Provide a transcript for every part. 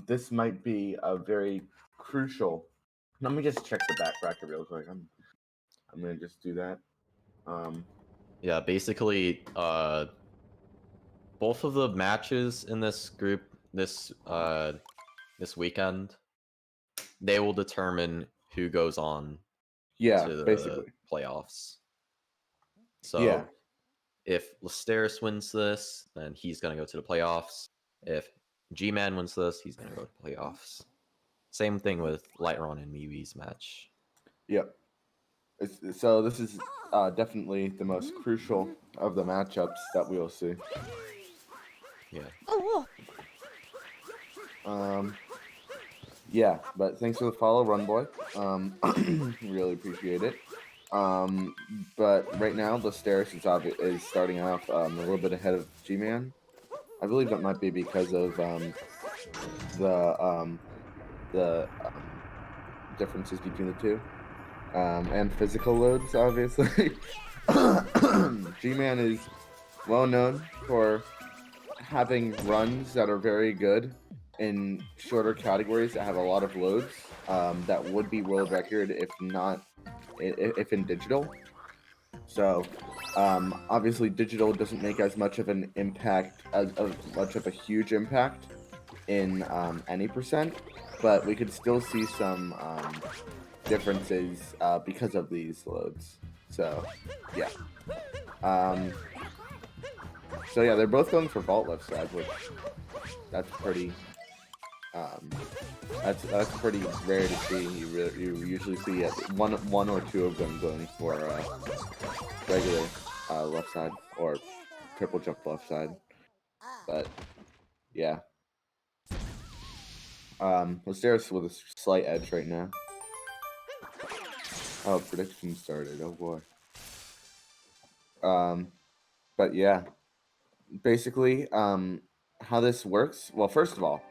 this might be a very crucial. Let me just check the back bracket real quick. I'm gonna just do that. Yeah, basically, both of the matches in this group this weekend, they will determine who goes on to the basically playoffs. So yeah. If Lusterris wins this, then he's gonna go to the playoffs. If GMan wins this, he's gonna go to playoffs. Same thing with Lightron and Miwi's match. Yep. So this is definitely the most crucial of the matchups that we will see. Yeah. Yeah, but thanks for the follow, Run Boy. Really appreciate it. But right now, Lusterris is starting off a little bit ahead of GMan. I believe that might be because of the differences between the two, and physical loads, obviously. GMan is well known for having runs that are very good in shorter categories that have a lot of loads, that would be world record if in digital. So obviously digital doesn't make as much of an impact, as much of a huge impact in any percent, but we could still see some differences because of these loads. So yeah. So yeah, they're both going for vault left side, which that's pretty that's pretty rare to see. You usually see one or two of them going for regular left side or triple jump left side. But yeah, Lusterris with a slight edge right now. Oh, prediction started. Oh boy. But yeah, basically, how this works. Well, first of all,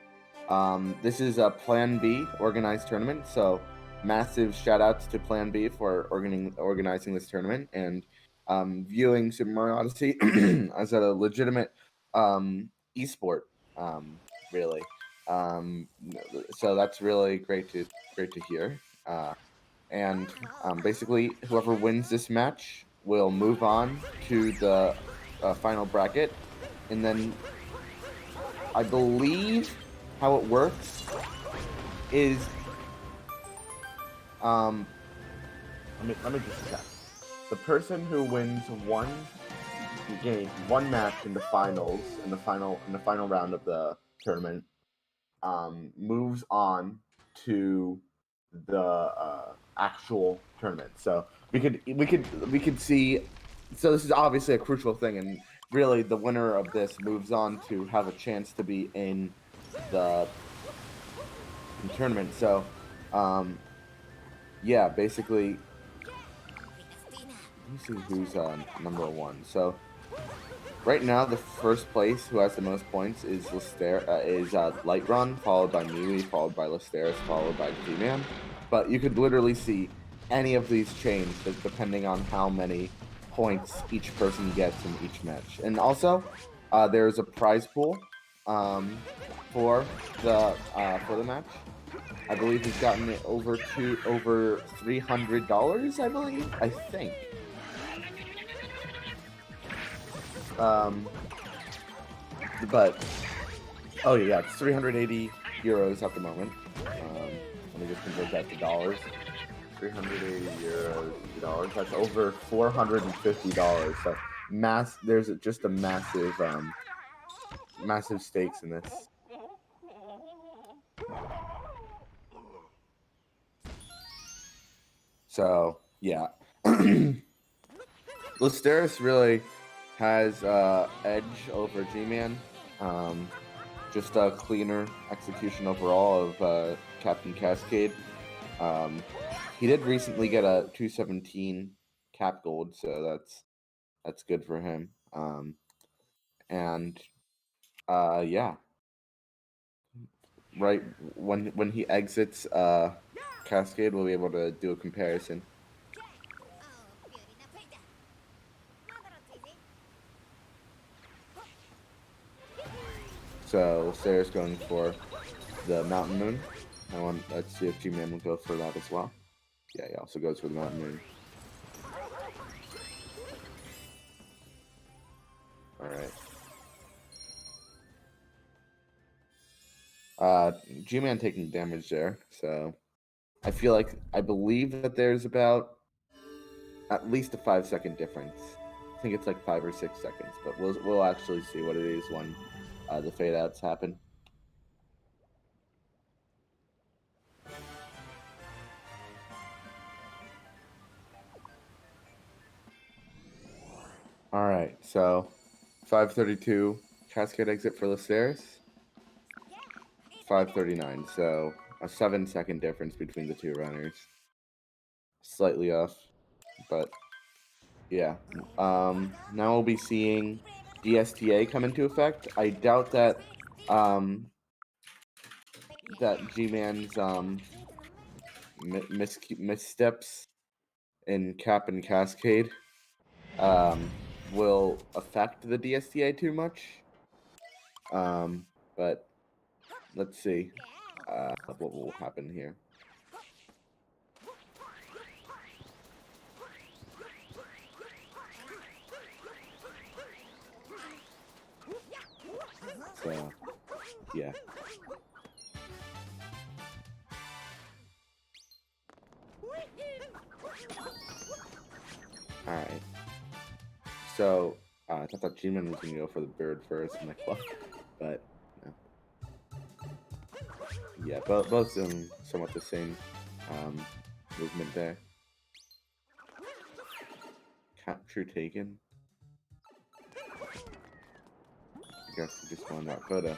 this is a Plan B organized tournament, so massive shout outs to Plan B for organizing this tournament and viewing Super Mario Odyssey as a legitimate esport, really. So that's really great to hear. And basically, whoever wins this match will move on to the final bracket, and then I believe how it works is let me just check. The person who wins one match in the finals, in the final round of the tournament, moves on to the actual tournament. So we could see. So this is obviously a crucial thing, and really the winner of this moves on to have a chance to be in the tournament. So, yeah, basically, let me see who's number one. So right now, the first place who has the most points is Lightron, followed by Miwi, followed by Lusterris, followed by GMan. But you could literally see any of these change depending on how many points each person gets in each match. And also, there is a prize pool for the match. I believe he's gotten it over $300. I think. But oh yeah, it's 380 euros at the moment. Let me just convert that to dollars. 380 euros to dollars. That's over $450. So there's just a massive stakes in this. So yeah, Lusterris really has edge over GMan. Just a cleaner execution overall of Captain Cascade. He did recently get a 217 cap gold, so that's good for him. And yeah, right when he exits Cascade, we'll be able to do a comparison. So Sarah's going for the Mountain Moon. Let's see if GMan will go for that as well. Yeah, he also goes for the Mountain Moon. Alright. GMan taking damage there, so I believe that there's about at least a 5-second difference. I think it's like 5 or 6 seconds, but we'll actually see what it is when the fade outs happen. All right, so 5:32 cascade exit for Lusterris. 5:39, so a 7-second difference between the two runners. Slightly off, but yeah. Now we'll be seeing DSTA come into effect. I doubt that that GMan's missteps in Cap and Cascade will affect the DSTA too much. But let's see what will happen here. So, yeah. Alright. So, I thought GMan was going to go for the bird first, and but, no. Yeah, both doing somewhat the same movement there. Capture taken. I guess he just won that photo.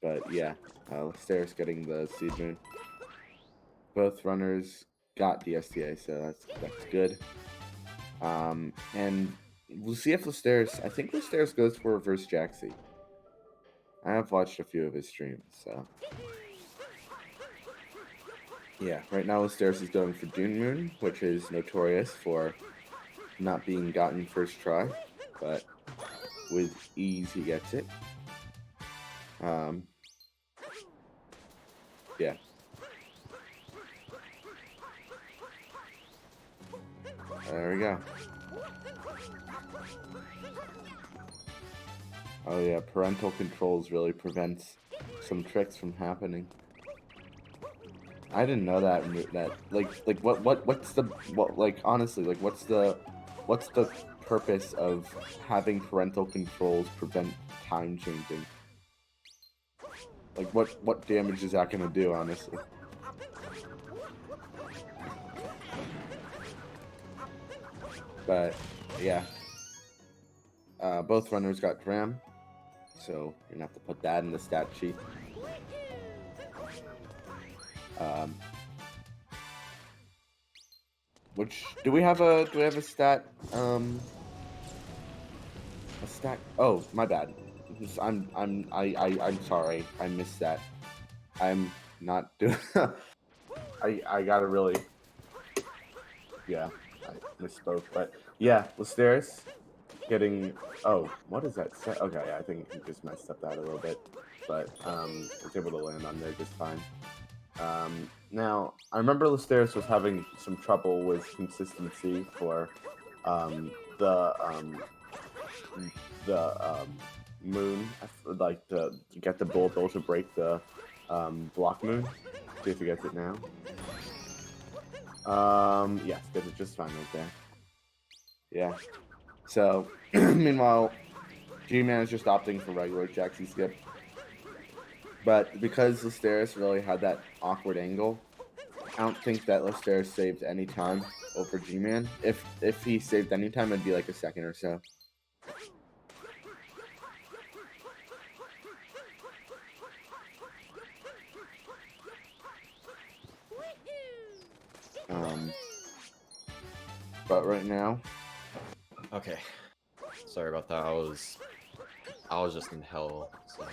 But yeah, Lusterris getting the Seed Moon. Both runners got DSTA, so that's good. And we'll see if Lusterris. I think Lusterris goes for reverse Jaxie. I have watched a few of his streams, so yeah. Right now, Lusterris is going for Dune Moon, which is notorious for not being gotten first try, but with ease he gets it. Yeah. There we go. Oh yeah, parental controls really prevents some tricks from happening. I didn't know that honestly, like what's the purpose of having parental controls prevent time changing? Like what damage is that gonna do, honestly? But yeah. Both runners got Dram, so you're gonna have to put that in the stat sheet. Which do we have a stat? A stat. Oh, my bad. I'm sorry. I missed that. I'm not doing. I gotta really. Yeah, I misspoke. But yeah, Lusterris getting. Oh, what is that set? Okay, I think he just messed up that a little bit, but was able to land on there just fine. Now, I remember Lusterris was having some trouble with consistency for the moon, like to get the bull bill to break the block moon. See if he gets it now. Yes, gets it just fine right there. Yeah. So, meanwhile, GMan is just opting for regular Jaxie skip. But because Lusterris really had that awkward angle, I don't think that Lusterris saved any time over GMan. If he saved any time, it'd be like a second or so. But right now. Okay. Sorry about that. I was just in hell, so I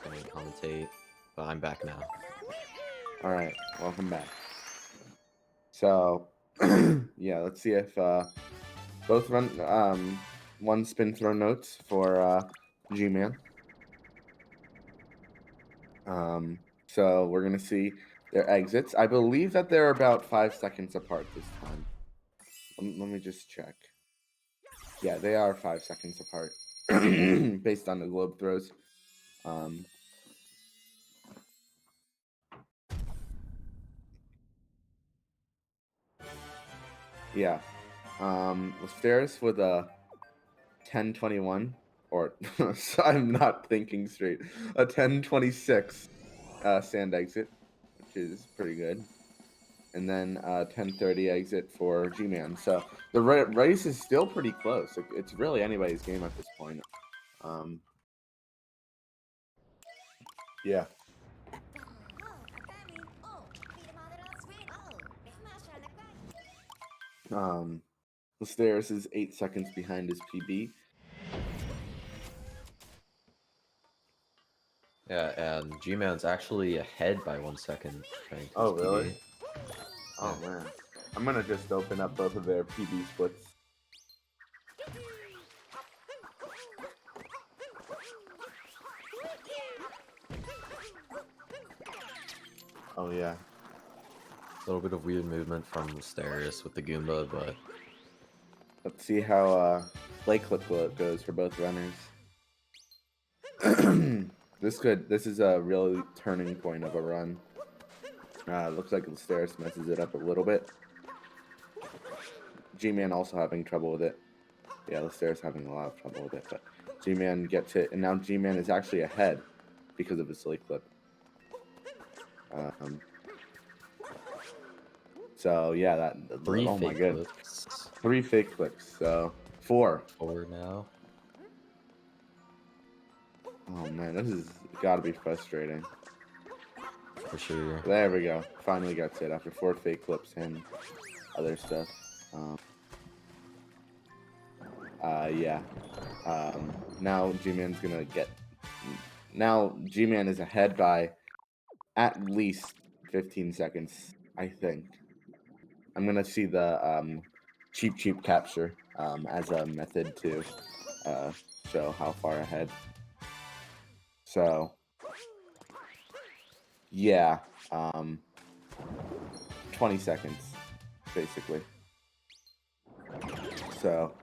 couldn't commentate. But I'm back now. All right, welcome back. So, yeah, let's see if both run one spin throw notes for GMan. So we're gonna see their exits. I believe that they're about 5 seconds apart this time. Let me just check. Yeah, they are 5 seconds apart based on the globe throws. Yeah. Lusterris with a 10-21, or I'm not thinking straight. A 10-26 sand exit, which is pretty good. And then 10-30 exit for GMan. So the race is still pretty close. It's really anybody's game at this point. Yeah. Lusterris is 8 seconds behind his PB. Yeah, and GMan's actually ahead by 1 second. Trying to Oh, his really? PB. Oh, man. I'm going to just open up both of their PB splits. Oh, yeah. A little bit of weird movement from Lusterris with the Goomba, but Let's see how play clip goes for both runners. This is a real turning point of a run. Looks like Lusterris messes it up a little bit. GMan also having trouble with it. Yeah, Lusterris having a lot of trouble with it, but GMan gets it, and now GMan is actually ahead because of his silly clip. So yeah, that oh my god, 3 fake clips. So 4 now. Oh man, this has got to be frustrating. For sure. There we go. Finally gets it after 4 fake clips and other stuff. Yeah. Now GMan's gonna get. Now GMan is ahead by at least 15 seconds, I think. I'm gonna see the cheap capture as a method to show how far ahead. So yeah, 20 seconds basically. So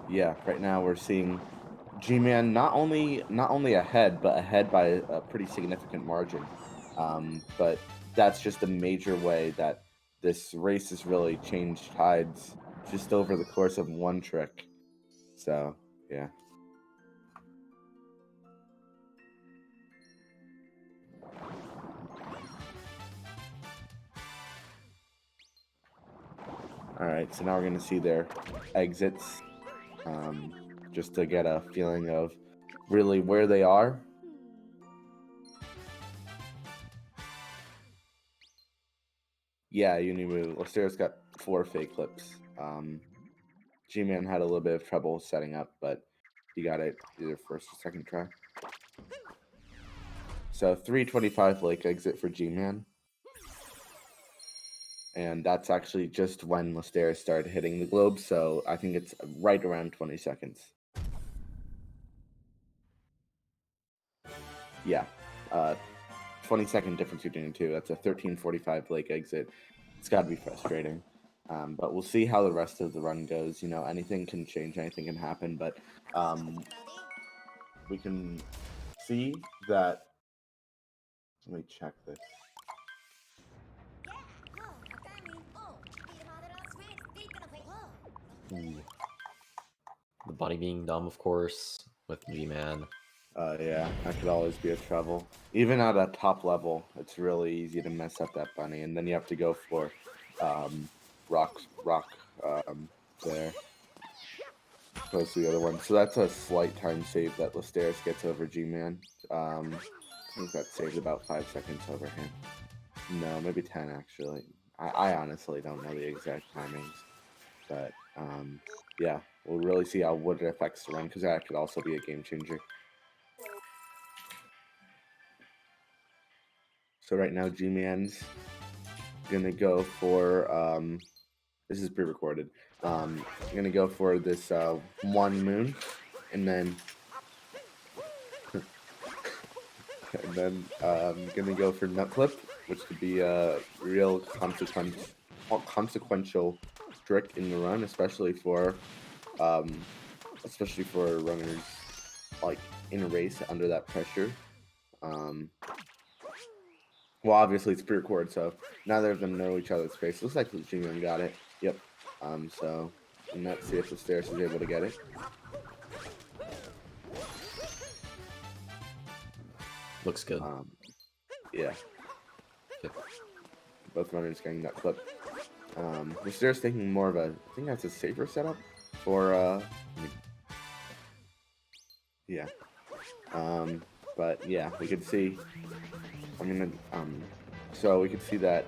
yeah, right now we're seeing GMan not only ahead, but ahead by a pretty significant margin. But that's just a major way that this race has really changed tides just over the course of one trick. So yeah. All right, so now we're gonna see their exits, just to get a feeling of really where they are. Yeah, Unimu. Lusterris got 4 fake clips. GMan had a little bit of trouble setting up, but he got it either first or second try. So 325 lake exit for GMan. And that's actually just when Lusterris started hitting the globe, so I think it's right around 20 seconds. Yeah. 20-second difference between the two. That's a 1345 lake exit. It's got to be frustrating. But we'll see how the rest of the run goes. You know, anything can change, anything can happen, but we can see that. Let me check this. Ooh. The bunny being dumb, of course, with G-Man. Yeah, that could always be a trouble. Even at a top level, it's really easy to mess up that bunny, and then you have to go for rock there. Opposed to the other one. So that's a slight time save that Lusterris gets over G-Man. I think that saved about 5 seconds over him. No, maybe 10 actually. I honestly don't know the exact timings. But yeah, we'll really see how what it affects the run, because that could also be a game changer. So right now G-Man's gonna go for this is pre-recorded. Gonna go for this one moon, and then And then gonna go for nut flip, which could be a real consequential trick in the run, especially for runners like in a race under that pressure. Well, obviously it's pre-record, so neither of them know each other's face. Looks like GMan got it. Yep. So let's see if Lusterris is able to get it. Looks good. Yeah. Yep. Both runners getting that clip. Lusterris taking more of a, I think that's a safer setup for yeah. But yeah, we could see. So we could see that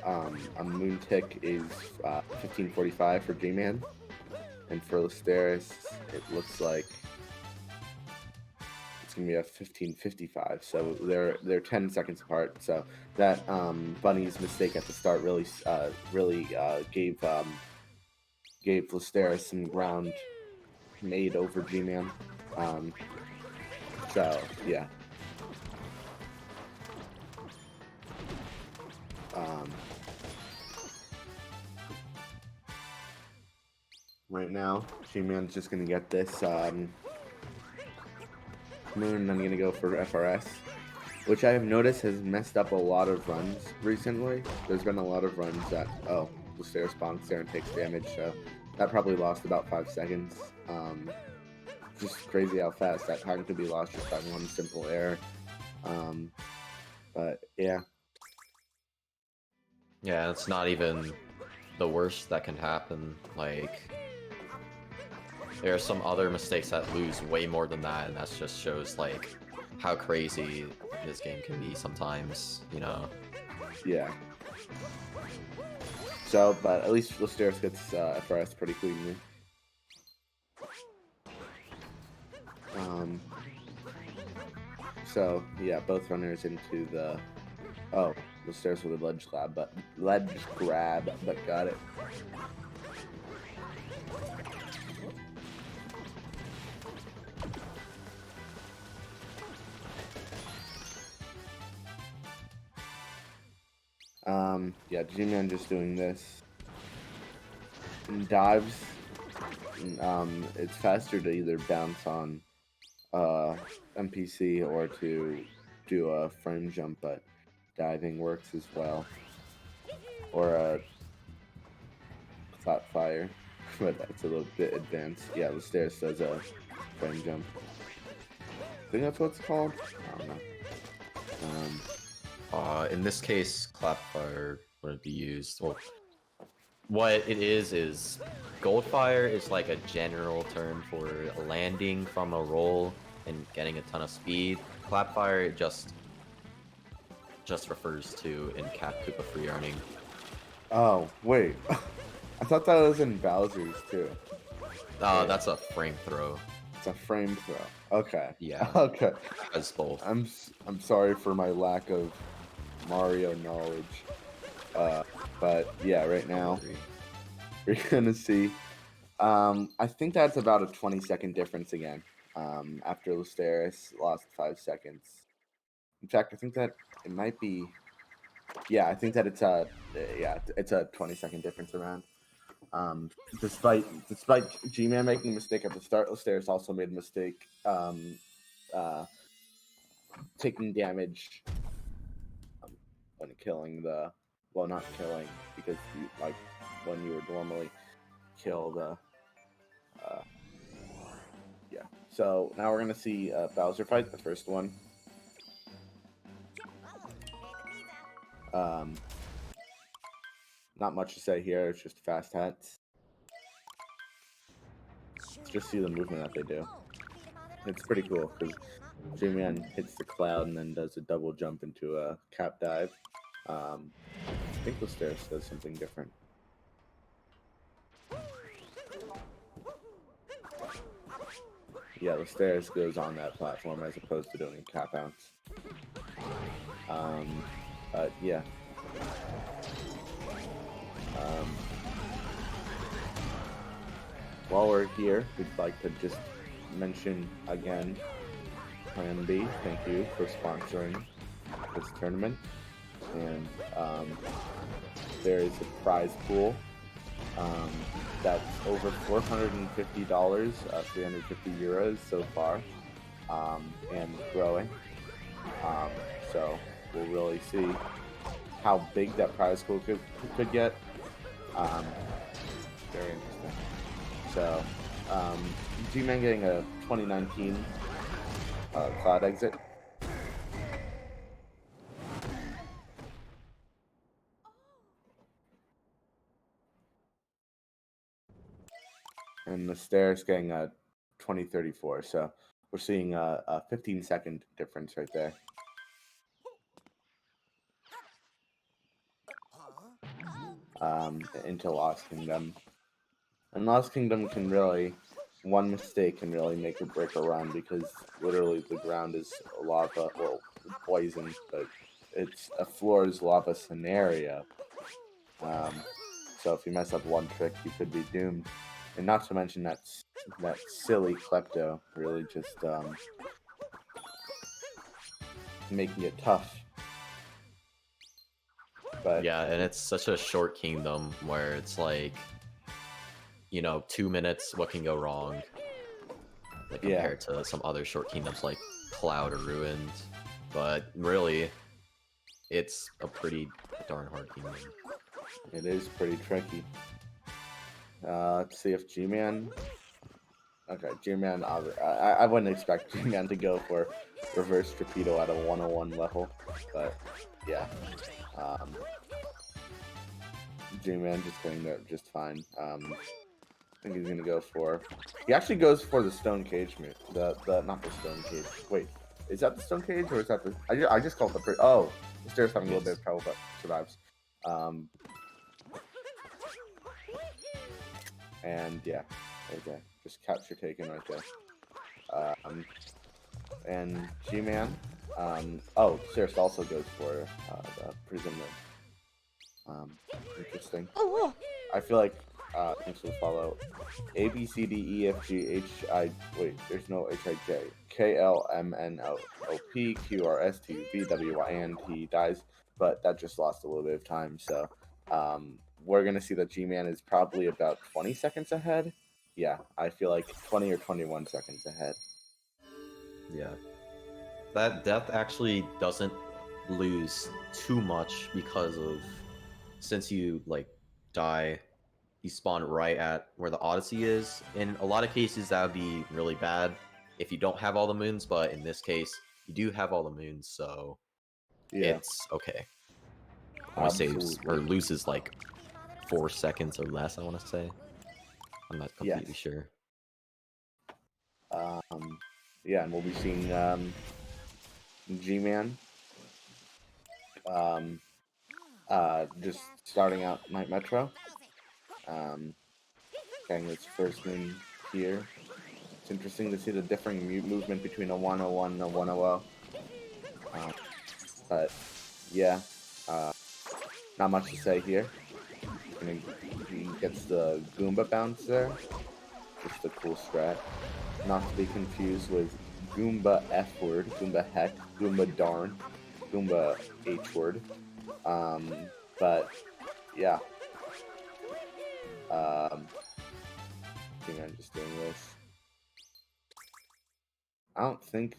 a moon tick is 15:45 for GMan, and for Lusterris it looks like it's gonna be a 15:55. So they're 10 seconds apart. So that Bunny's mistake at the start really gave Lusterris some ground made over GMan. So yeah. Right now, GMan's just gonna get this moon. I'm gonna go for FRS, which I have noticed has messed up a lot of runs recently. There's been a lot of runs that Lusterris bonks there and takes damage, so that probably lost about 5 seconds. Just crazy how fast that time could be lost just by one simple error. But yeah. Yeah, it's not even the worst that can happen. Like, there are some other mistakes that lose way more than that, and that just shows like how crazy this game can be sometimes, you know. Yeah. So, but at least Lusterris gets FRS pretty cleanly. So yeah, both runners into the Lusterris with a ledge grab, but got it. Yeah, GMan just doing this. And dives. It's faster to either bounce on NPC or to do a frame jump, but diving works as well. Or a flat fire, but that's a little bit advanced. Yeah, Lusterris does a frame jump. I think that's what it's called. I don't know. In this case, clapfire wouldn't be used. Well, what it is goldfire is like a general term for landing from a roll and getting a ton of speed. Clapfire just refers to in Cap Koopa free earning. Oh wait, I thought that was in Bowser's too. That's a frame throw. It's a frame throw. Okay. Yeah. Okay. As both. I'm sorry for my lack of Mario knowledge. But yeah, right now we're gonna see. I think that's about a 20-second difference again. After Lusterris lost 5 seconds. In fact, I think that it might be. Yeah, I think that it's a 20-second difference around. Despite GMan making a mistake at the start, Lusterris also made a mistake taking damage when killing the, well, not killing, because you, like when you would normally kill the yeah. So now we're gonna see Bowser fight, the first one. Not much to say here, it's just fast hats. Let's just see the movement that they do. It's pretty cool, because GMan hits the cloud and then does a double jump into a cap dive. I think Lusterris does something different. Yeah, Lusterris goes on that platform as opposed to doing a cap bounce. But yeah. While we're here, we'd like to just mention again Plan B, thank you for sponsoring this tournament. And there is a prize pool that's over $450, 350 euros so far, and growing. So we'll really see how big that prize pool could get. Very interesting. So, GMan getting a 2019 cloud exit. And Lusterris getting a 2034. So we're seeing a 15-second difference right there. Into Lost Kingdom. And Lost Kingdom can really, one mistake can really make or break a run, because literally the ground is lava, well, poison, but it's a floor is lava scenario. So if you mess up one trick, you could be doomed. And not to mention that silly Klepto really just making it tough. But yeah, and it's such a short kingdom where it's like, 2 minutes, what can go wrong? Like compared to some other short kingdoms like Cloud or Ruins. But really, it's a pretty darn hard kingdom. It is pretty tricky. Let's see if GMan. Okay, GMan. I wouldn't expect GMan to go for reverse torpedo at a 101 level, but yeah. GMan just getting there just fine. I think he's gonna go for. He actually goes for the stone cage move. Not the stone cage. Wait, is that the stone cage or is that the? I just called it the. Oh, the stairs having a little bit of trouble, but survives. And yeah, okay, just capture taken right there. And GMan. Oh, Cirrus also goes for the prism ring. Interesting. I feel like things will follow A B C D E F G H I. Wait, there's no H I J. K L M N O P Q R S T V W Y N T dies, but that just lost a little bit of time. So we're gonna see that GMan is probably about 20 seconds ahead. Yeah, I feel like 20 or 21 seconds ahead. Yeah. That death actually doesn't lose too much because of, since you like die, you spawn right at where the Odyssey is. In a lot of cases, that would be really bad if you don't have all the moons, but in this case, you do have all the moons, so Yeah, it's okay. Only saves or loses like 4 seconds or less, I want to say. I'm not completely sure. Yeah, and we'll be seeing GMan just starting out Night Metro. Getting his first moon here. It's interesting to see the differing movement between a 101 and a 100. But yeah, not much to say here. He gets the Goomba bounce there. Just a cool strat. Not to be confused with Goomba F word, Goomba heck, Goomba darn, Goomba H word. But yeah. I think I'm just doing this. I don't think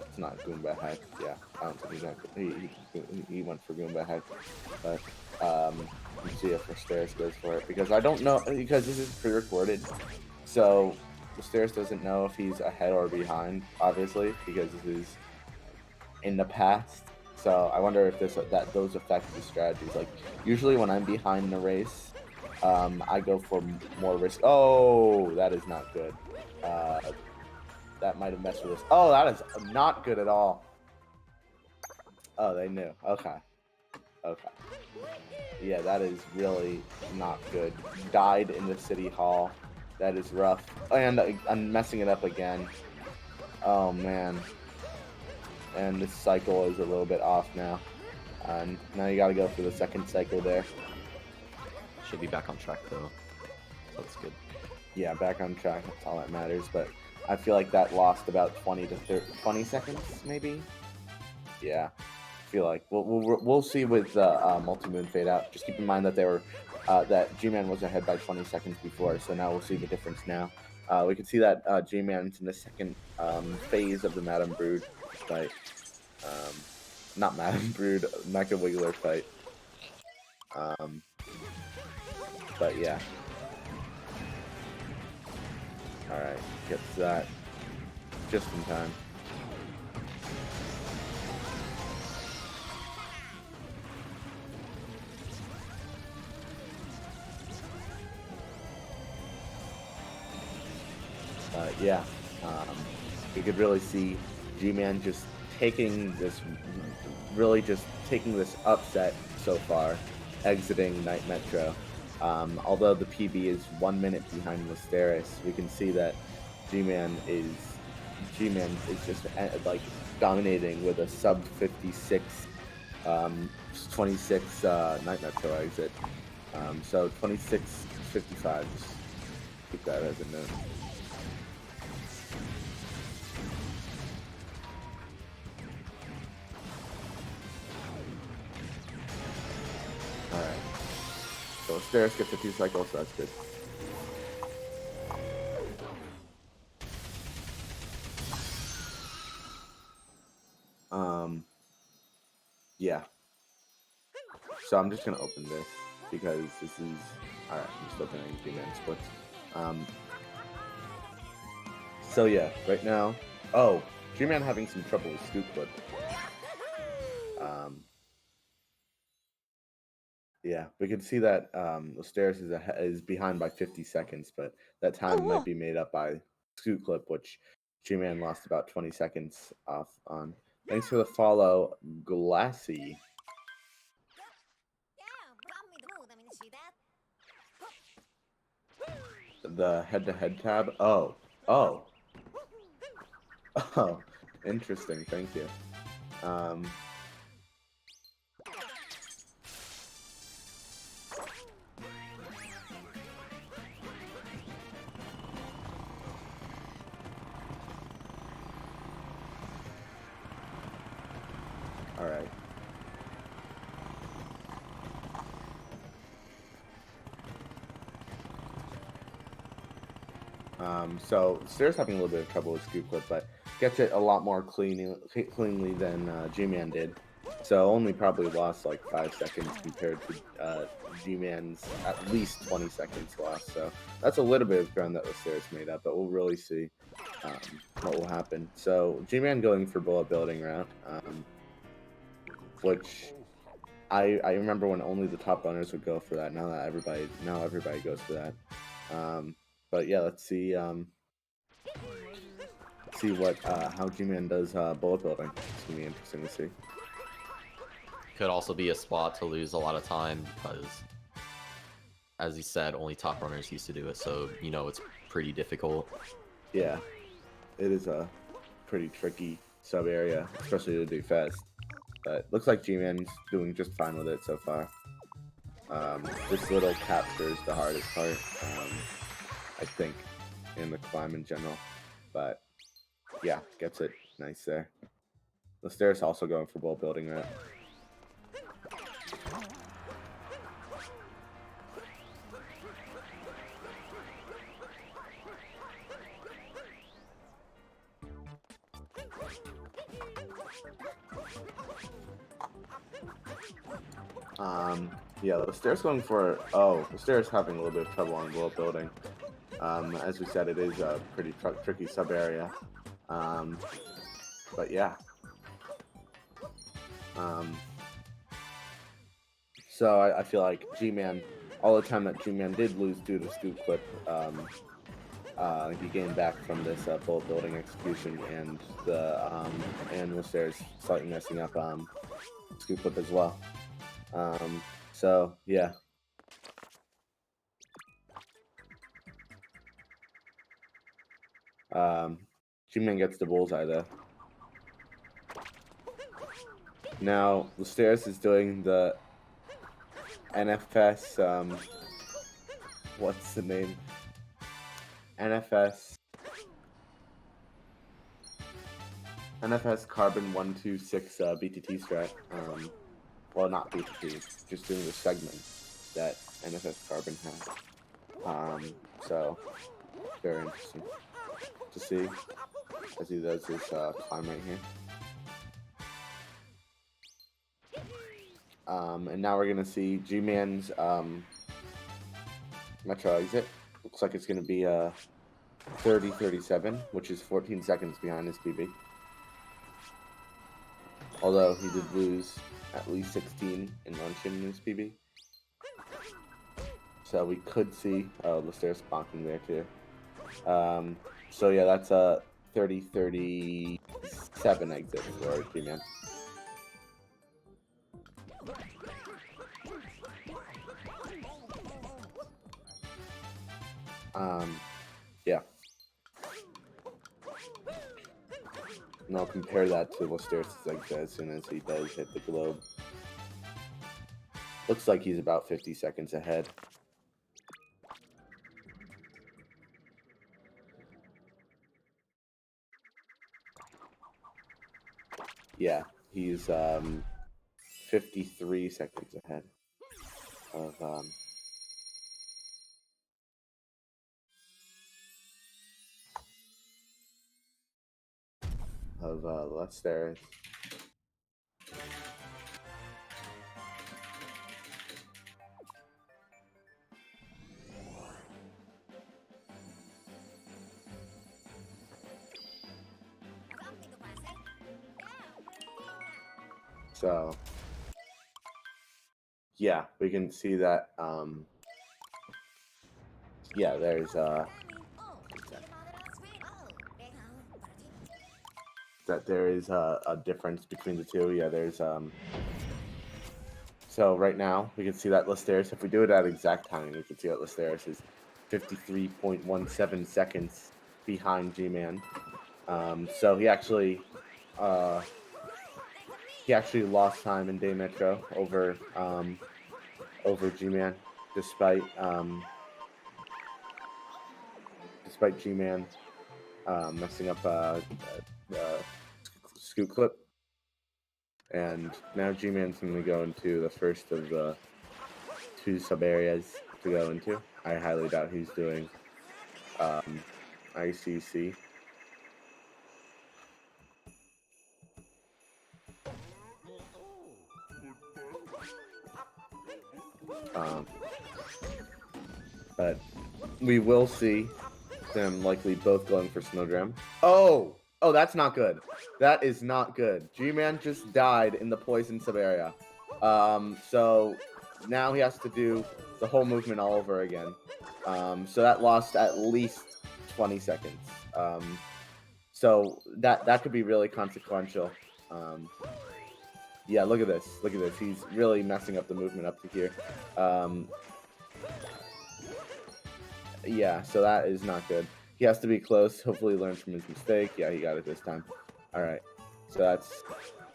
it's not Goomba heck. Yeah, I don't think he went for Goomba heck. But let's see if Lusterris goes for it, because I don't know, because this is pre-recorded, so Lusterris doesn't know if he's ahead or behind, obviously, because this is in the past. So I wonder if those affect the strategies. Like usually when I'm behind in the race, I go for more risk. Oh, that is not good. That might have messed with us. Oh, that is not good at all. Oh, they knew. Okay. Okay. Yeah, that is really not good. Died in the city hall. That is rough. And I'm messing it up again. Oh, man. And this cycle is a little bit off now. And now you gotta go for the second cycle there. Should be back on track, though. So that's good. Yeah, back on track. That's all that matters. But I feel like that lost about 20 to 20 seconds, maybe. Yeah, I feel like we'll see with multi-moon fade out. Just keep in mind that they were that GMan was ahead by 20 seconds before, so now we'll see the difference now. We can see that GMan's in the second phase of the Madame Brood fight. Not Madame Brood, Mecha Wiggler fight. But yeah. Alright, gets that just in time. Yeah, you could really see GMan just taking this, upset so far, exiting Night Metro. Although the PB is 1 minute behind Lusterris, we can see that GMan is just like dominating with a sub 56, 26 Night Metro exit. So 26:55. Just keep that as a note. Alright. So Lusterris gets a 2 cycle, so that's good. Yeah. So I'm just gonna open this because this is alright. I'm just opening GMan splits. So yeah, right now. Oh, GMan having some trouble with scoop clip. Yeah, we can see that Lusterris is behind by 50 seconds, but that time might be made up by scoop clip, which GMan lost about 20 seconds off on. Thanks for the follow, Glassy. The head-to-head tab. Oh, interesting. Thank you. All right. So Lusterris having a little bit of trouble with scoop clip, but gets it a lot more cleanly than GMan did. So only probably lost like 5 seconds compared to GMan's at least 20 seconds lost. So that's a little bit of ground that Lusterris made up, but we'll really see what will happen. So GMan going for bullet building route, which I remember when only the top runners would go for that. Now everybody goes for that. But yeah, let's see what how GMan does bullet building. It's gonna be interesting to see. Could also be a spot to lose a lot of time because, as he said, only top runners used to do it, so you know it's pretty difficult. Yeah, it is a pretty tricky sub area, especially to do fast. But looks like GMan's doing just fine with it so far. This little capture is the hardest part, I think, in the climb in general. But yeah, gets it nice there. Lusterris also going for bullet building route. Yeah, Lusterris going for Lusterris having a little bit of trouble on bullet building. As we said, it is a pretty tricky sub area. But yeah. So I feel like GMan, all the time that GMan did lose due to scoop clip, he gained back from this bullet building execution, and and Lusterris slightly messing up scoop clip as well. So yeah. GMan gets the bullseye though. Now Lusterris is doing the NFS. What's the name? NFS NFS Carbon 126 BTT strat. Well, not BTT, just doing the segment that NFS Carbon has. So very interesting to see as he does his climb right here. And now we're gonna see GMan's Metro exit. Looks like it's gonna be 30:37, which is 14 seconds behind his PB. Although he did lose at least 16 in Luncheon in his PB. So we could see Lusterris bonking there too. So yeah, that's a 30:37 exit for GMan. Yeah. And I'll compare that to Lusterris' exit as soon as he does hit the globe. Looks like he's about 50 seconds ahead. Yeah, he's 53 seconds ahead of Lusterris. So yeah, we can see that yeah, there's that there is a difference between the two. Yeah, there's so right now we can see that Lusterris, if we do it at exact timing, we can see that Lusterris is 53.17 seconds behind GMan. So he actually lost time in Day Metro over GMan, despite GMan messing up scoot clip. And now GMan's going to go into the first of the 2 sub areas to go into. I highly doubt he's doing ICC. But we will see them likely both going for Snowdram. Oh, that's not good. That is not good. GMan just died in the poison sub area. So now he has to do the whole movement all over again. So that lost at least 20 seconds. So that could be really consequential. Yeah, look at this. Look at this. He's really messing up the movement up to here. Yeah, so that is not good. He has to be close. Hopefully he learns from his mistake. Yeah, he got it this time. All right. So that's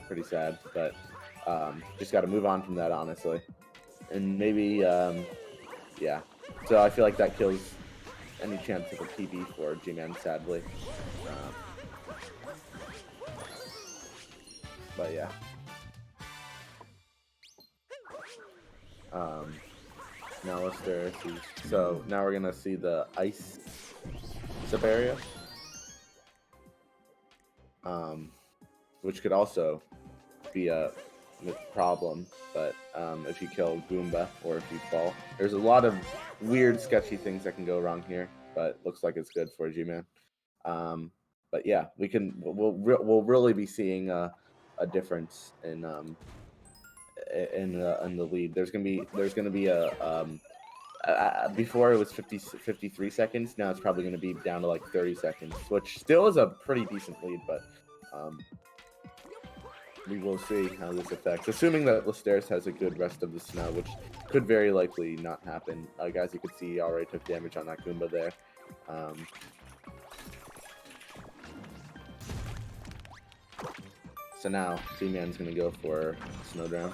pretty sad, but just got to move on from that, honestly. And maybe, yeah. So I feel like that kills any chance of a PB for GMan, sadly. But yeah. Now Lusterris. So now we're gonna see the ice sub area, which could also be a problem. But if you kill Goomba or if you fall, there's a lot of weird, sketchy things that can go wrong here. But looks like it's good for GMan. But yeah, we'll really be seeing a difference in the lead. There's gonna be a before it was 53 seconds. Now it's probably gonna be down to like 30 seconds, which still is a pretty decent lead. But we will see how this affects. Assuming that Lusterris has a good rest of the snow, which could very likely not happen. Guys, you can see he already took damage on that Goomba there. So now GMan's gonna go for Snowdram.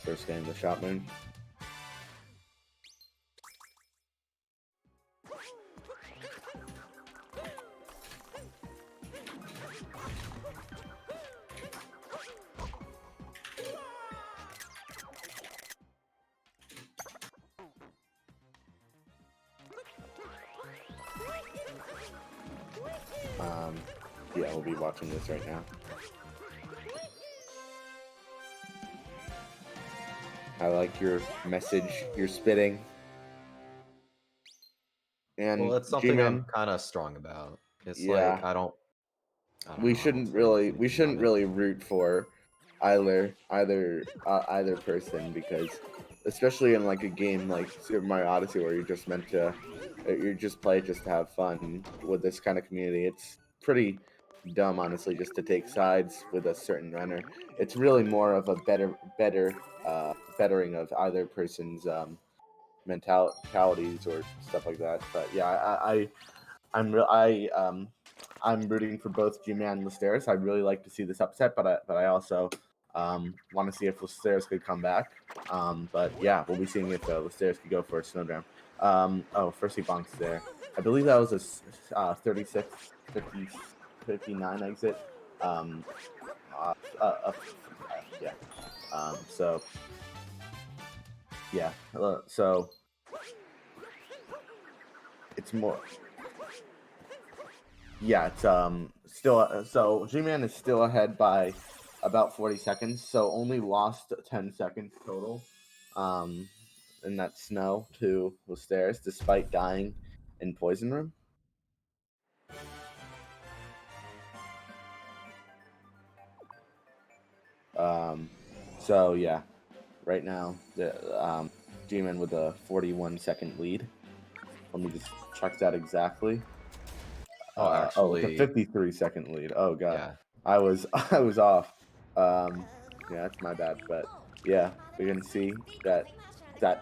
First game the Shot Moon. Yeah, we'll be watching this right now. I like your message, your spitting. And Well, it's something I'm GMan, kind of strong about. It's yeah, like I don't we know how shouldn't to really think about it. root for either person, because especially in like a game like Super Mario Odyssey where you're just meant to you just play it just to have fun with this kind of community, it's pretty dumb honestly just to take sides with a certain runner. It's really more of a bettering of either person's mentalities or stuff like that. But yeah, I'm rooting for both GMan and Lusterris. I'd really like to see this upset, but I also want to see if Lusterris could come back. But yeah, we'll be seeing if Lusterris could go for a snowdram. Oh, first he bonks there. I believe that was a 36, 50, 59 exit. Um, yeah. So yeah. So it's more. Yeah, it's still so G-Man is still ahead by about 40 seconds, so only lost 10 seconds total. Um in that snow to Lusterris despite dying in Poison Room. Um so yeah, right now the G-Man with a 41-second lead. Let me just check that exactly. Oh, It's a actually, 53-second lead. Oh god, yeah. I was I was off. Yeah, that's my bad. But yeah, we can see that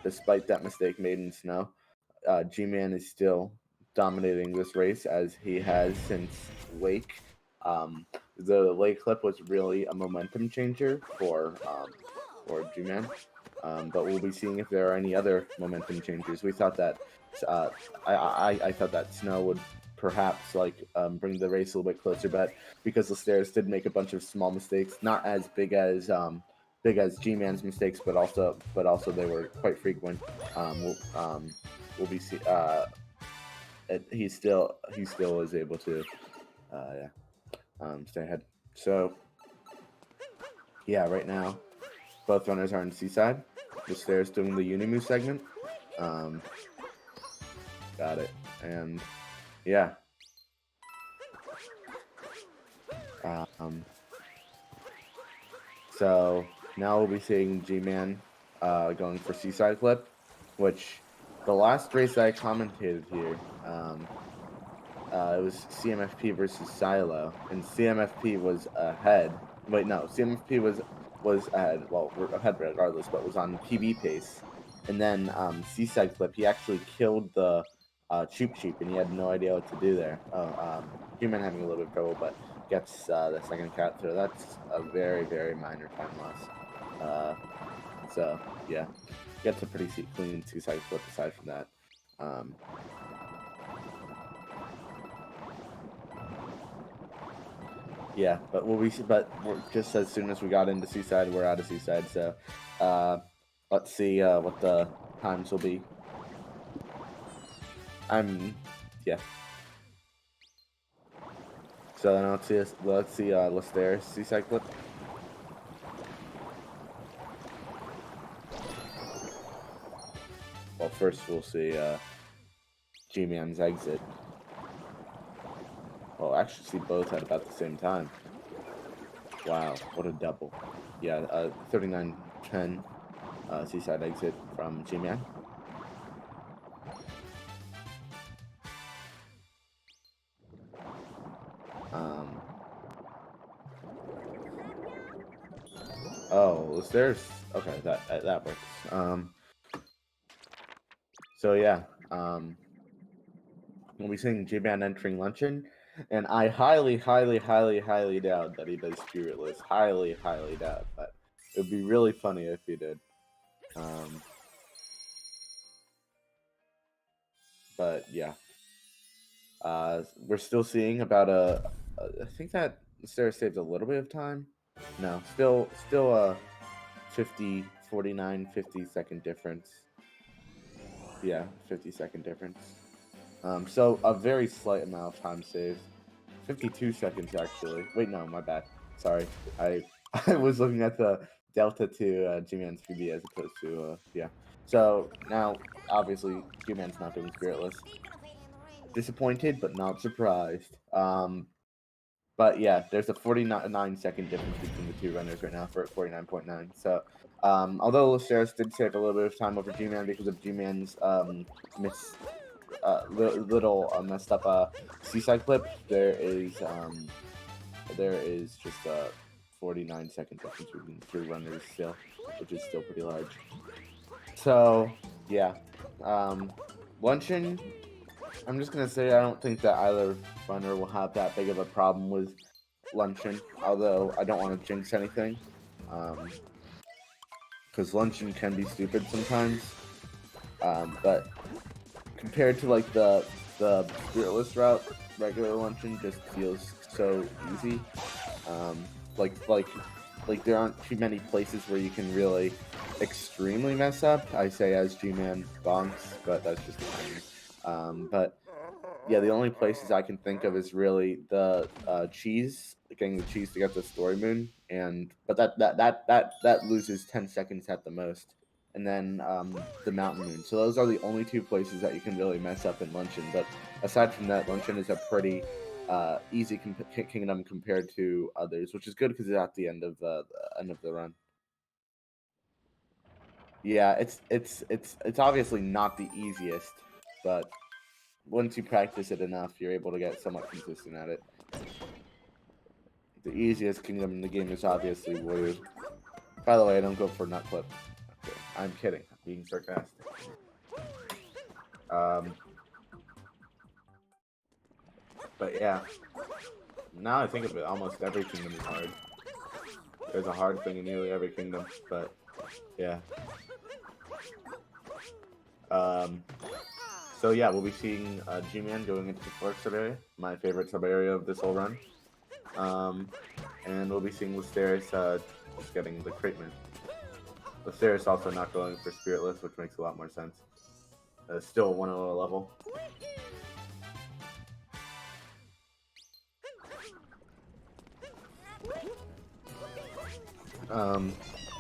despite that mistake made in snow, G-Man is still dominating this race as he has since Lake. The Lake clip was really a momentum changer for G-Man. But we'll be seeing if there are any other momentum changers. We thought that I thought that snow would perhaps like bring the race a little bit closer, but because Lusterris did make a bunch of small mistakes, not as big as G-Man's mistakes, but also they were quite frequent. We'll be see. He still was able to yeah stay ahead. So yeah, right now both runners are in Seaside. Lusterris doing the Unimu segment. Um, got it, and yeah. Um, so now we'll be seeing G-Man going for Seaside Clip, which the last race I commentated here, it was CMFP versus Silo, and CMFP was ahead. Wait, no, CMFP was ahead. Well, we're ahead regardless, but was on PB pace. And then Seaside Clip, he actually killed the Choop Sheep, and he had no idea what to do there. Oh, G-Man having a little bit of trouble, but gets the second cat throw. That's a very minor time loss. So yeah, gets a pretty clean Seaside Clip aside from that. Yeah, but we're just as soon as we got into Seaside, we're out of Seaside. So let's see what the times will be. Yeah. So then let's see Lusterris Seaside Clip. Well, first we'll see G-Man's exit. Well, actually, see both at about the same time. Wow, what a double! Yeah, 39-10 Seaside exit from G-Man. Um, oh, there's okay that works. So yeah, we'll be seeing G-Man entering luncheon, and I highly doubt that he does Spiritless. Highly doubt, but it would be really funny if he did. But yeah, we're still seeing about I think that Sarah saves a little bit of time. No, still a 50, 49, 50-second difference. Yeah, 50-second difference. So a very slight amount of time saved. 52 seconds actually. Wait, no, my bad. Sorry, I I was looking at the delta to G-Man's PB as opposed to yeah. So now obviously G-Man's not doing Spiritless. Disappointed but not surprised. But yeah, there's a 49-second difference between the two runners right now for 49.9. So although Lusterris did save a little bit of time over G-Man because of G-Man's little messed up seaside clip, there is just a 49-second difference between the two runners still, which is still pretty large. So yeah, Luncheon, I'm just gonna say I don't think that either runner will have that big of a problem with Luncheon, although I don't want to jinx anything, because Luncheon can be stupid sometimes, but compared to like the Spiritless route, regular Luncheon just feels so easy. Like there aren't too many places where you can really extremely mess up. I say as G-Man bonks, but that's just opinion. But yeah, the only places I can think of is really the cheese, getting the cheese to get the story moon, but that loses 10 seconds at the most, and then the mountain moon. So those are the only two places that you can really mess up in Luncheon. But aside from that, Luncheon is a pretty easy kingdom compared to others, which is good because it's at the end of the run. Yeah, it's obviously not the easiest, but once you practice it enough, you're able to get somewhat consistent at it. The easiest kingdom in the game is obviously Warriors. By the way, I don't go for nut clip. Okay, I'm kidding. I'm being sarcastic. But yeah, now I think of it, almost every kingdom is hard. There's a hard thing in nearly every kingdom, but yeah. So yeah, we'll be seeing G-Man going into the Fork sub-area, my favorite sub-area of this whole run. And we'll be seeing Lusterris just getting the crate man. Lusterris also not going for Spiritless, which makes a lot more sense. Still 1-0 level.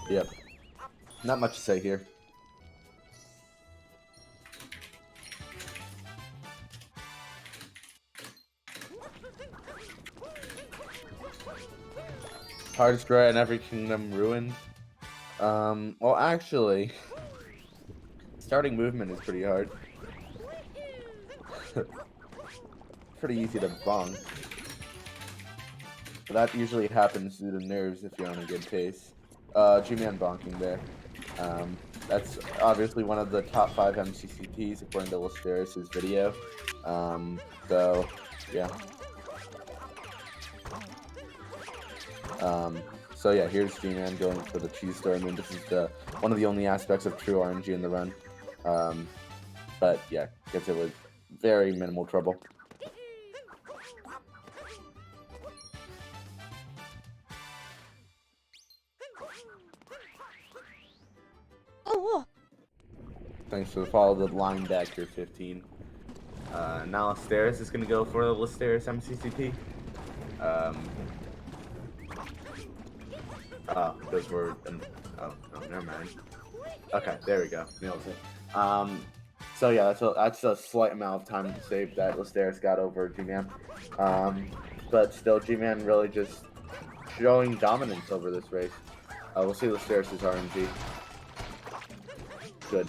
Yep. Not much to say here. Hardest rare in every kingdom ruined. Well, actually, starting movement is pretty hard. Pretty easy to bonk. But that usually happens due to nerves if you're on a good pace. G-Man bonking there. That's obviously one of the top 5 MCCTs according to Lusterris' video. So, yeah. So yeah, here's G-Man going for the cheese story. I mean, this is one of the only aspects of true RNG in the run. But yeah, gets it with very minimal trouble. Thanks for the follow, the linebacker 15. Now Lusterris is going to go for the Lusterris MCCT. Oh, those were... oh, never mind. Okay, there we go. Nailed it. So yeah, that's a slight amount of time to save that Lusterris got over G-Man. But still, G-Man really just showing dominance over this race. We'll see Lusterris' RNG. Good.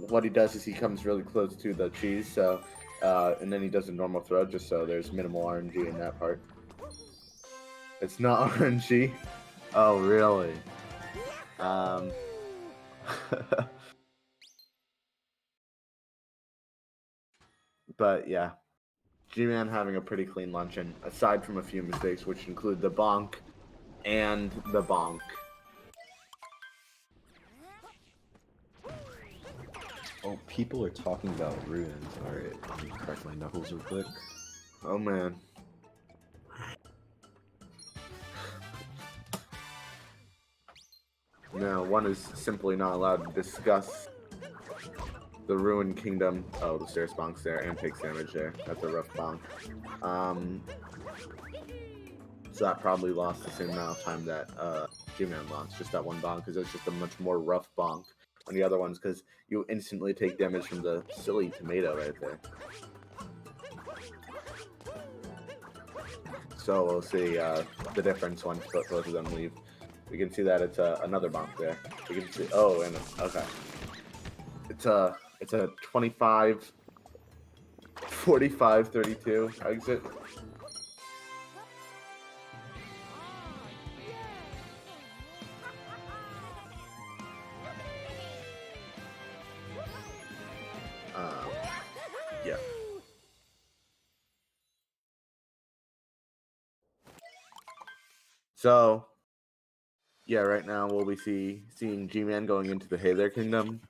What he does is he comes really close to the cheese, so and then he does a normal throw just so there's minimal RNG in that part. It's not RNG? Oh, really? But yeah, G-Man having a pretty clean luncheon, aside from a few mistakes, which include the bonk and the bonk. Oh, people are talking about ruins. Alright, let me crack my knuckles real quick. Oh man. No, one is simply not allowed to discuss the Ruined Kingdom. Oh, the Stairs bonk's there and takes damage there. That's a rough bonk. So that probably lost the same amount of time that GMan lost, just that one bonk, because it's just a much more rough bonk on the other ones, because you instantly take damage from the silly tomato right there. So we'll see the difference once both of them leave. We can see that it's another bonk there. We can see, oh, and okay. It's a 25, 45, 32 exit. Yeah. So, yeah, right now we'll be seeing GMan going into the Hey There Kingdom.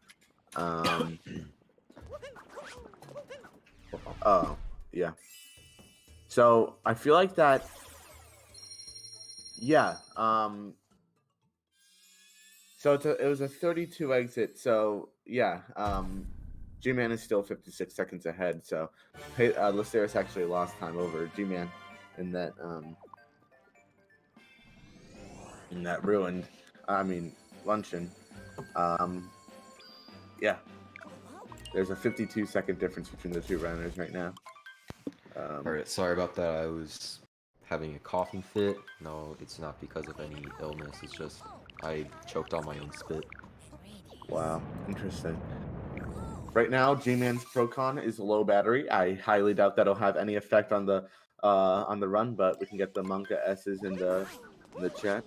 Oh, yeah. So I feel like that. Yeah. So it was a 32 exit. So yeah. GMan is still 56 seconds ahead. So hey, Lusterris actually lost time over GMan in that ruined. I mean luncheon. Yeah. There's a 52-second difference between the two runners right now. Alright, sorry about that. I was having a coughing fit. No, it's not because of any illness. It's just I choked on my own spit. Wow, interesting. Right now, GMan's Procon is low battery. I highly doubt that'll have any effect on the run, but we can get the Monka S's in the chat.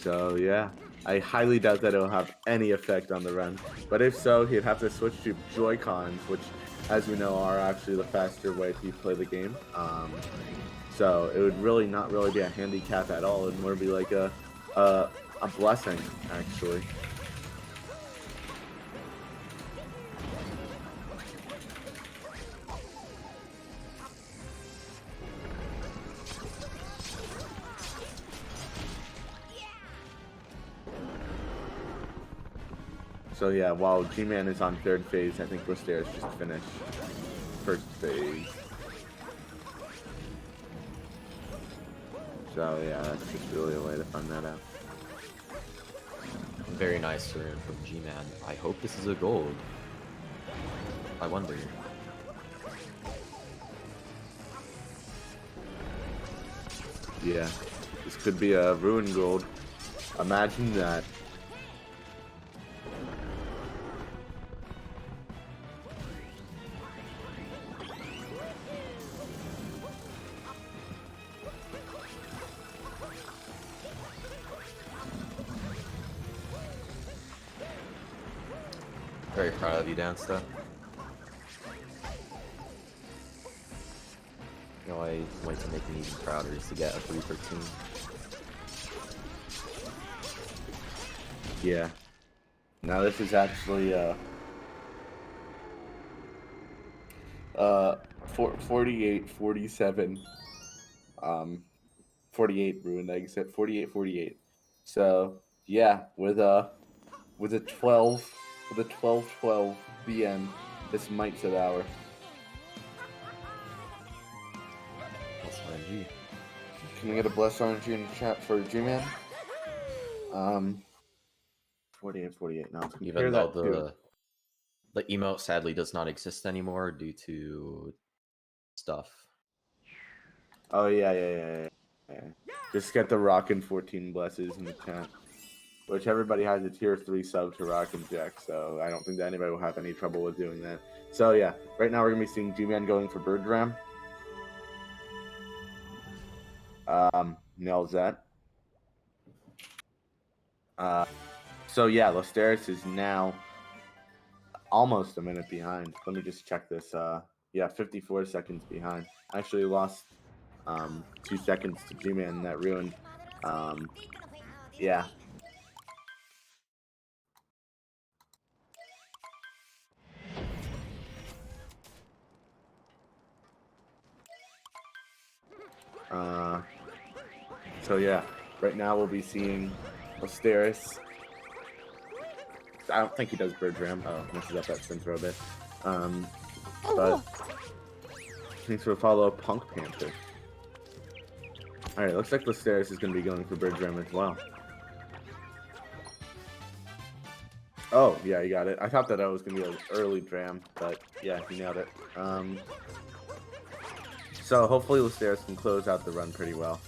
So yeah, I highly doubt that it'll have any effect on the run. But if so, he'd have to switch to Joy-Cons, which, as we know, are actually the faster way to play the game. So it would really not be a handicap at all. It'd more be like a blessing, actually. So yeah, while GMan is on third phase, I think Lusterris just finished first phase. So yeah, that's just really a way to find that out. Very nice turn from GMan. I hope this is a gold. I wonder. Yeah, this could be a ruin gold. Imagine that. Very proud of you, Dansta. You know, I want to make me even prouder is to get a 313. Yeah. Now this is actually 48, 47. 48 ruined exit. 48, 48. So yeah, with a 12 BN, this might devour. That's RNG. Can we get a bless RNG in the chat for GMan? 48, 48. Now let's compare Even though that to the emote sadly does not exist anymore due to stuff. Oh yeah. Just get the Rockin' 14 blesses in the chat. Which everybody has a tier 3 sub to Rockin' Jack, so I don't think that anybody will have any trouble with doing that. So yeah, right now we're gonna be seeing GMan going for Bird Ram. Nails that. So yeah, Lusterris is now almost a minute behind. Let me just check this. Yeah, 54 seconds behind. Actually lost 2 seconds to GMan. That ruined. Yeah. So yeah, right now we'll be seeing Lusterris. I don't think he does Bird Ram. Oh, messes up that spin throw a bit. But thanks for follow Punk Panther. Alright, looks like Lusterris is going to be going for Bird Ram as well. Oh, yeah, he got it. I thought that was going to be an early Dram, but yeah, he nailed it. So hopefully Lusterris can close out the run pretty well,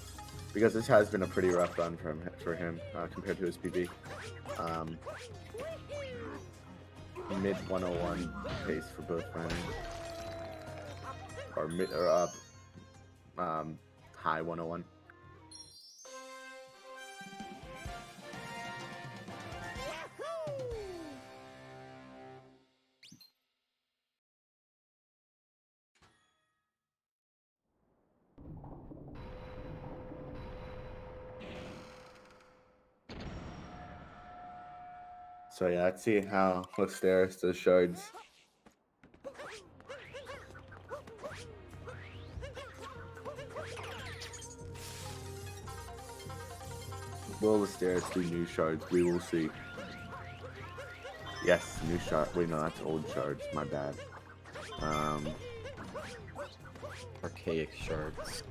because this has been a pretty rough run for him compared to his PB. Mid 101 pace for both runners, or high 101. So yeah, let's see how Lusterris does shards. Will Lusterris do new shards? We will see. Yes, new shard. Wait, no, that's old shards. My bad. Archaic shards.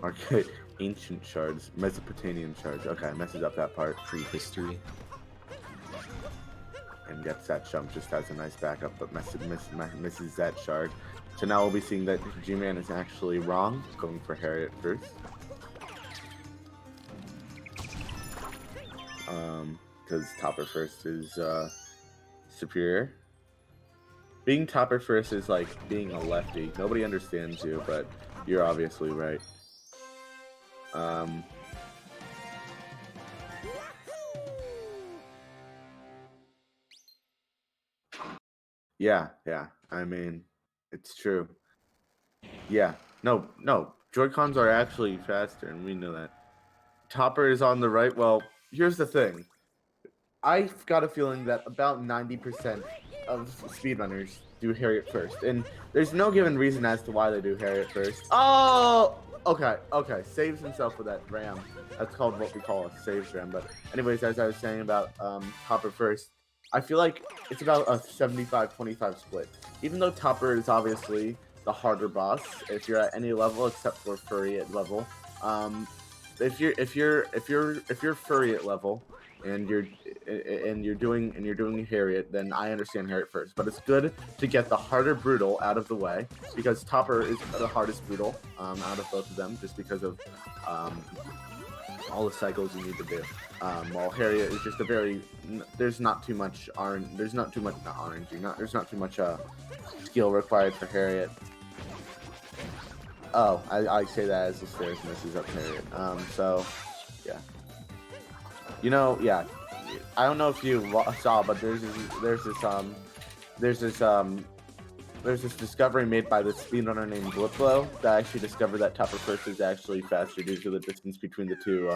Archaic, ancient shards, Mesopotamian shards. Okay, messes up that part. Prehistory. And gets that jump, just has a nice backup, but misses that shard. So now we'll be seeing that GMan is actually wrong, going for Harriet first. Because Topper first is superior. Being Topper first is like being a lefty. Nobody understands you, but you're obviously right. Yeah, I mean, it's true. Yeah, no, Joy-Cons are actually faster, and we know that. Topper is on the right. Well, here's the thing. I've got a feeling that about 90% of speedrunners do Harriet first, and there's no given reason as to why they do Harriet first. Oh, okay, saves himself with that ram. That's called what we call a save ram. But anyways, as I was saying about Topper first, I feel like it's about a 75-25 split. Even though Topper is obviously the harder boss, if you're at any level except for Furry at level, if you're Furry at level and you're doing Harriet, then I understand Harriet first. But it's good to get the harder Brutal out of the way, because Topper is the hardest Brutal out of both of them, just because of all the cycles you need to do. While Harriet is just a very, there's not too much skill required for Harriet. Oh, I say that as Lusterris messes up Harriet. So yeah. You know, yeah, I don't know if you saw, but there's this discovery made by this speedrunner named Bliplow that actually discovered that Topper first is actually faster due to the distance between the two.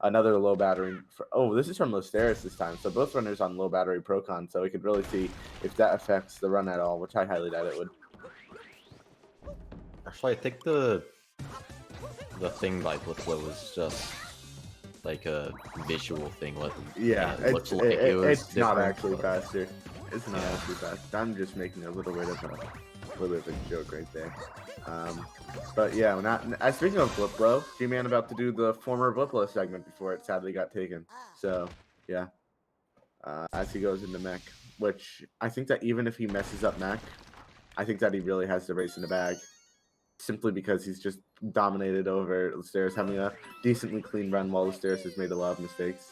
Another low battery. Oh, this is from Lusterris this time, so both runners on low battery Procon, so we could really see if that affects the run at all, which I highly doubt it would. Actually, I think the thing by Bliplow was just like a visual thing. Yeah, it's not actually faster. It's not Yeah. actually fast. I'm just making a little bit of a joke right there. But yeah, speaking of Bliplow, GMan about to do the former Bliplow segment before it sadly got taken. So yeah, as he goes into mech, which I think that even if he messes up mech, I think that he really has the race in the bag. Simply because he's just dominated over Lusterris, having a decently clean run while Lusterris has made a lot of mistakes.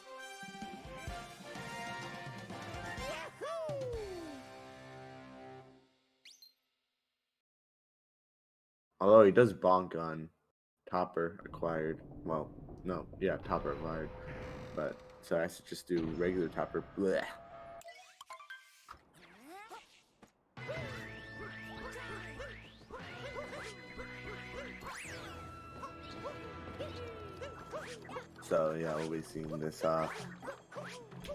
Although he does bonk on Topper acquired. Well, no, yeah, Topper acquired. But so I should just do regular Topper. Blech. So yeah, we'll be seeing this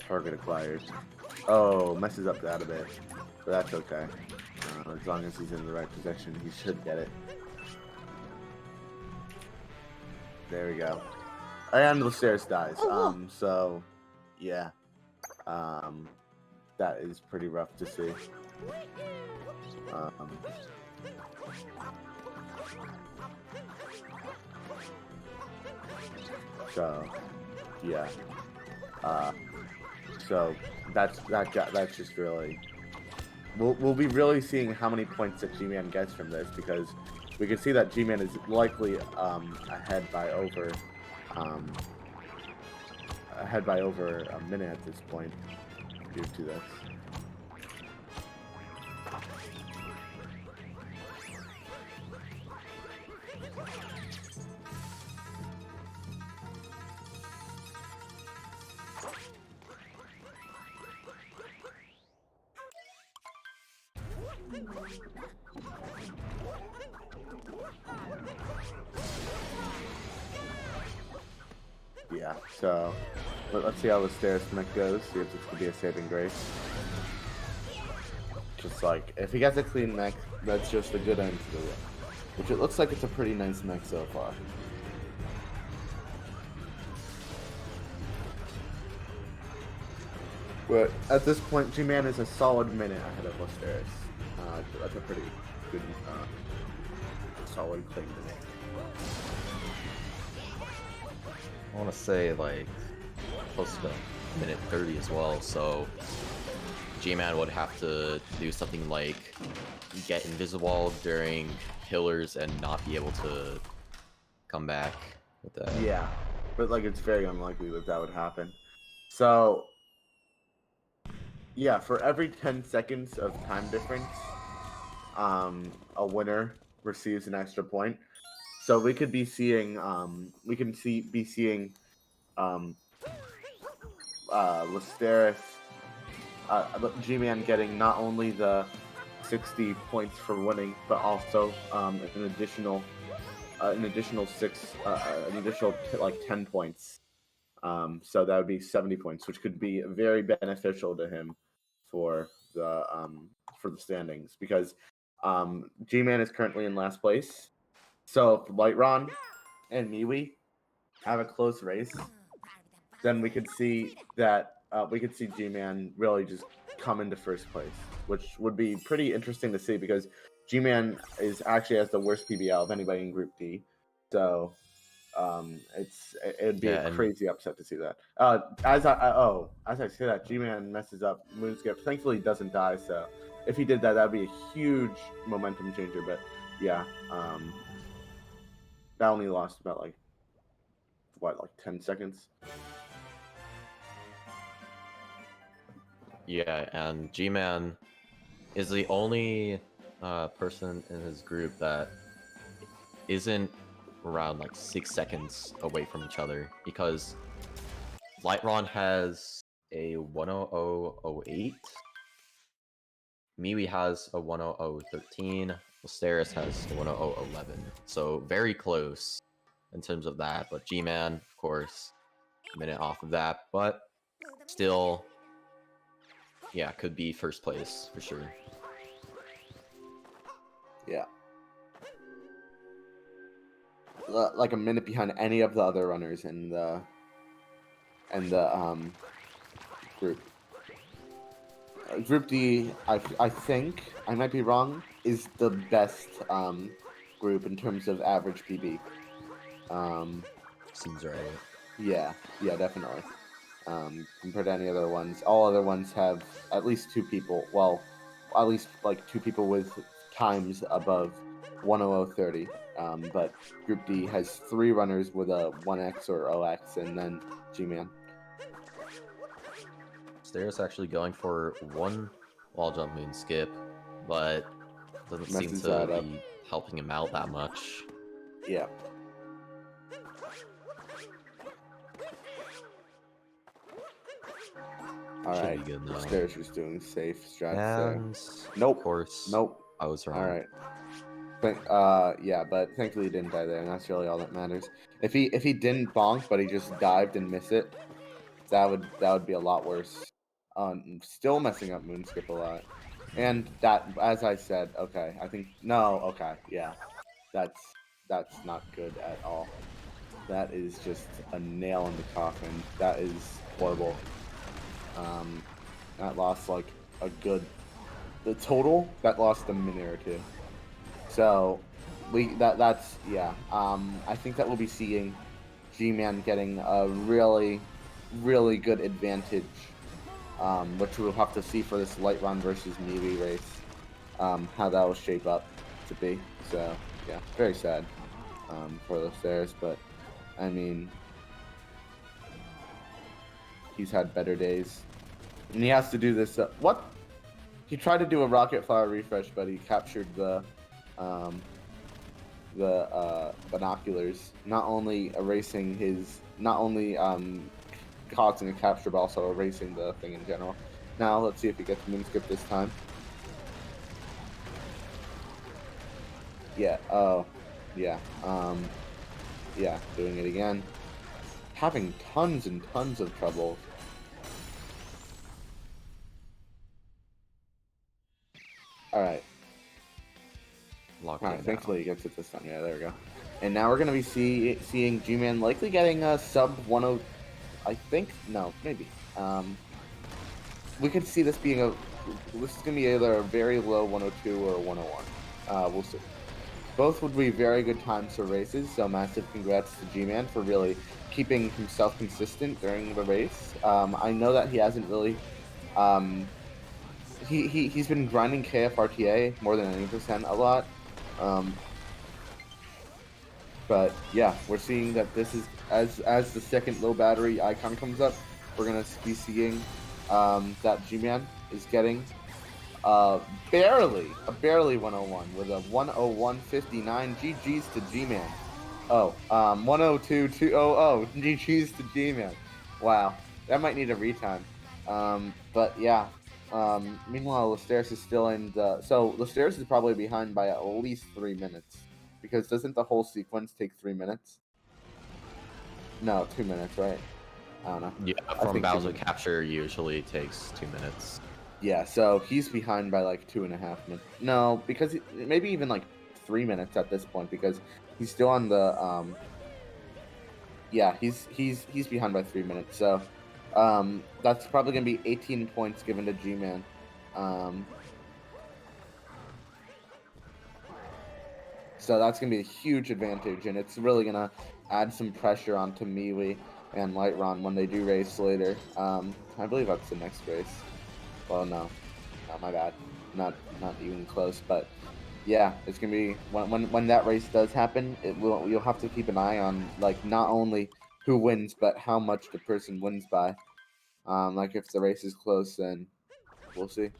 target acquired. Oh, messes up that a bit, but that's okay. As long as he's in the right position, he should get it. There we go. And Lusterris dies. So, yeah. That is pretty rough to see. So, yeah. So that's just really. We'll be really seeing how many points that GMan gets from this, because we can see that GMan is likely ahead by over a minute at this point due to this. Yeah, so let's see how the stairs mech goes, see if this could be a saving grace. Just like, if he gets a clean mech, that's just a good end to the run. Which it looks like it's a pretty nice mech so far. But at this point, GMan is a solid minute ahead of Lusterris. That's a pretty good, solid claim to make. I want to say like close to minute 30 as well, so GMan would have to do something like get invisible during pillars and not be able to come back with that. Yeah, but like it's very unlikely that would happen. So yeah, for every 10 seconds of time difference, a winner receives an extra point. So we could be seeing, Lusterris, GMan getting not only the 60 points for winning, but also an additional like 10 points. So that would be 70 points, which could be very beneficial to him for the standings, because GMan is currently in last place. So if Lightron and Miwi have a close race, then we could see that GMan really just come into first place, which would be pretty interesting to see, because GMan is actually has the worst PBL of anybody in Group D. So it'd be a crazy upset to see that. As I say that, GMan messes up Moonskip. Thankfully, he doesn't die. So if he did that, that'd be a huge momentum changer. But yeah, that only lost about 10 seconds. Yeah, and GMan is the only person in his group that isn't around like 6 seconds away from each other, because Lightron has a 10008, Miwi has a 10013, Lusterris has a 10011, so very close in terms of that, but GMan, of course, a minute off of that, but still, yeah, could be first place for sure. Yeah. Like a minute behind any of the other runners in the group. Group D, I think, I might be wrong, is the best group in terms of average PB. Seems right. Yeah, definitely. Compared to any other ones, all other ones have at least two people. Well, at least like two people with times above 10030. But Group D has 3 runners with a 1x or 0x, and then GMan. Lusterris actually going for 1 wall jump moon skip, but doesn't seem to be helping him out that much. Yeah. Alright, Lusterris was doing safe strats there. Nope. Of course. Nope. I was wrong. Alright. Yeah, but thankfully he didn't die there, and that's really all that matters. If he didn't bonk, but he just dived and missed it, that would be a lot worse. Still messing up Moonskip a lot. And that, as I said, okay, yeah, that's not good at all. That is just a nail in the coffin. That is horrible. That lost like a good. The total that lost a minute or two. So that's yeah. I think that we'll be seeing GMan getting a really, really good advantage, which we'll have to see for this light run versus MeWe race, how that will shape up to be. So yeah, very sad for Lusterris, but I mean, he's had better days, and he has to do this. What? He tried to do a rocket flower refresh, but he captured the binoculars, not only causing a capture, but also erasing the thing in general. Now let's see if he gets moonskip this time. Yeah. Oh, yeah. Yeah. Doing it again. Having tons and tons of trouble. All right. Thankfully he gets it this time. Yeah, there we go. And now we're gonna be seeing GMan likely getting a sub 10. I think no, maybe. We could see this being this is gonna be either a very low 102 or a 101. We'll see. Both would be very good times for races. So massive congrats to GMan for really keeping himself consistent during the race. I know that he hasn't really. He's been grinding KFRTA more than any % a lot. But yeah, we're seeing that this is as the second low battery icon comes up, we're gonna be seeing that GMan is getting barely 101 with a 101.59. GG's to GMan. Oh, 102.200. GG's to GMan. Wow, that might need a retime. But yeah. Meanwhile, Lusterris is still in the. So Lusterris is probably behind by at least 3 minutes, because doesn't the whole sequence take 3 minutes? No, 2 minutes, right? I don't know. Yeah, from Bowser capture usually takes 2 minutes. Yeah, so he's behind by like 2.5 minutes. No, because maybe even like 3 minutes at this point, because he's still on the. Yeah, he's behind by 3 minutes. So. That's probably going to be 18 points given to GMan. So that's going to be a huge advantage, and it's really going to add some pressure onto MeWe and Lightron when they do race later. I believe that's the next race. Well, no, my bad. Not even close, but yeah, it's going to be when that race does happen. You'll have to keep an eye on like not only who wins, but how much the person wins by. Like if the race is close, then we'll see.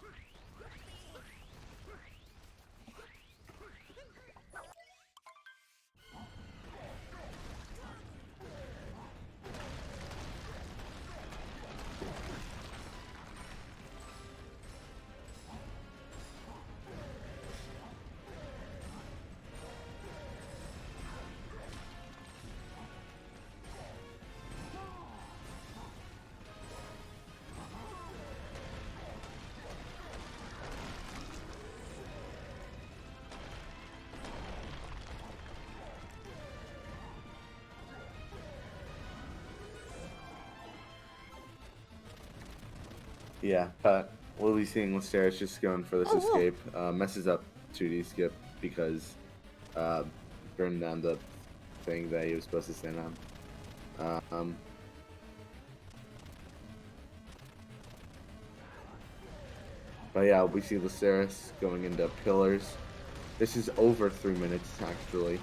Yeah, but we'll be seeing Lusterris just going for this escape. Messes up 2D skip because burned down the thing that he was supposed to stand on. But yeah, we see Lusterris going into pillars. This is over 3 minutes actually.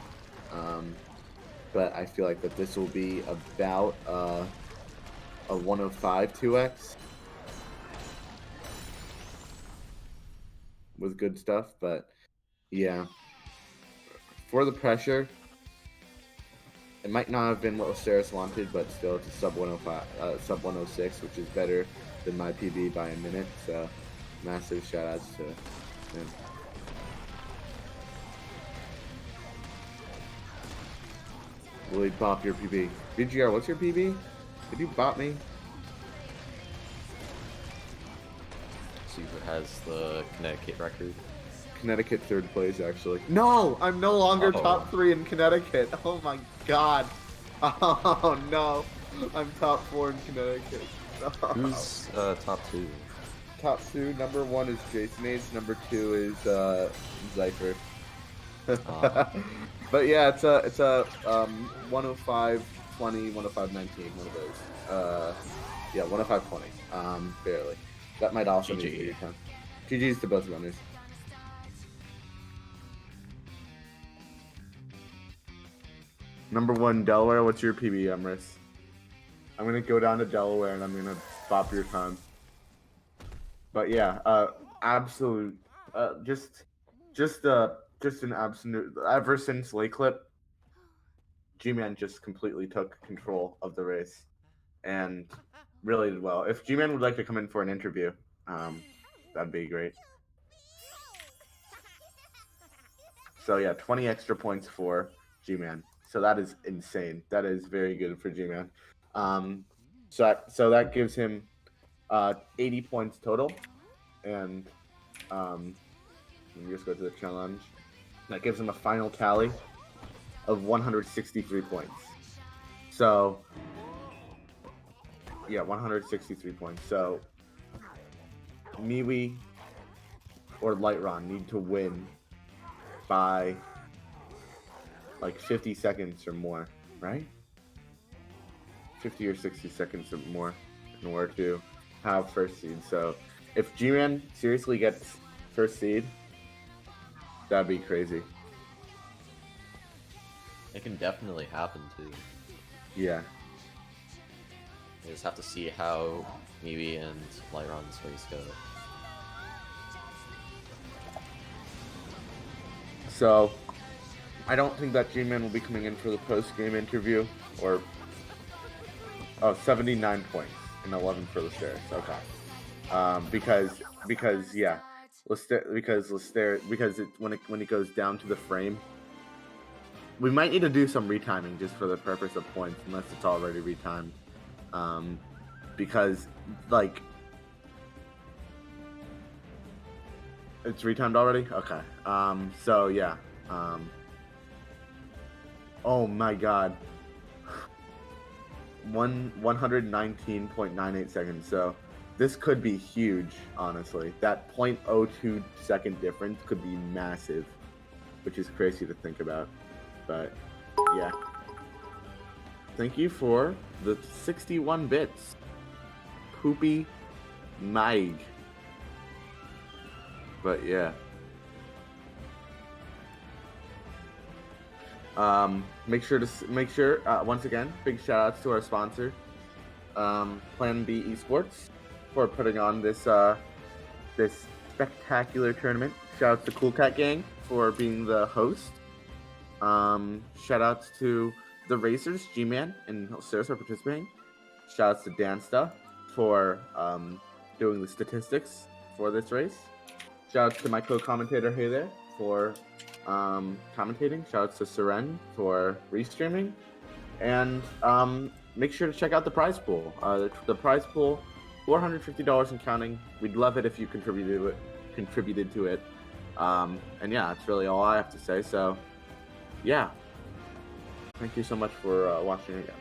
But I feel like that this will be about a 105 2x. With good stuff, but yeah, for the pressure, it might not have been what Lusterris wanted, but still it's a sub 105, sub 106, which is better than my PB by a minute. So massive shout outs to him. Will he bop your PB? BGR, what's your PB? Did you bop me? See who has the Connecticut record. Connecticut third place, actually. No, I'm no longer top 3 in Connecticut. Oh my god. Oh no, I'm top 4 in Connecticut. Who's top 2? Top 2, number 1 is Jason Age, number 2 is Zypher. But yeah, it's a 105 20, 105 19, one of those. Yeah, 105 20. Barely. That might also GG. be your time. GG's to both runners. Number 1, Delaware. What's your PB, Emrys? I'm gonna go down to Delaware and I'm gonna stop your time. But yeah, absolute, just an absolute. Ever since Lake Clip, GMan just completely took control of the race, and really did well. If GMan would like to come in for an interview, that'd be great. So yeah, 20 extra points for GMan. So that is insane. That is very good for GMan. So that gives him 80 points total, and let me just go to the challenge. That gives him a final tally of 163 points. So yeah, 163 points. So Miwi or Lightron need to win by like 50 seconds or more, right? 50 or 60 seconds or more in order to have first seed. So if GMan seriously gets first seed, that'd be crazy. It can definitely happen too. Yeah. We just have to see how Miwi and Lightron's race go. So I don't think that GMan will be coming in for the post-game interview, or 79 points and 11 for Lusterris. Okay. Because yeah, because when it goes down to the frame, we might need to do some retiming just for the purpose of points, unless it's already retimed. Because like it's retimed already. Okay. So yeah. Oh my God. 119.98 seconds. So this could be huge, honestly. That 0.02 second difference could be massive, which is crazy to think about. But yeah. Thank you for the 61 bits. Poopy Mike. But yeah. Make sure once again, big shout outs to our sponsor, Plan B Esports, for putting on this this spectacular tournament. Shout outs to Cool Cat Gang for being the host. Shout outs to the racers, GMan and Lusterris for participating. Shout outs to Dansta for doing the statistics for this race. Shout outs to my co-commentator Hey there for commentating. Shout outs to Seren for restreaming. And make sure to check out the prize pool. The prize pool, $450 and counting. We'd love it if you contributed to it. And yeah, that's really all I have to say. So yeah, thank you so much for watching again.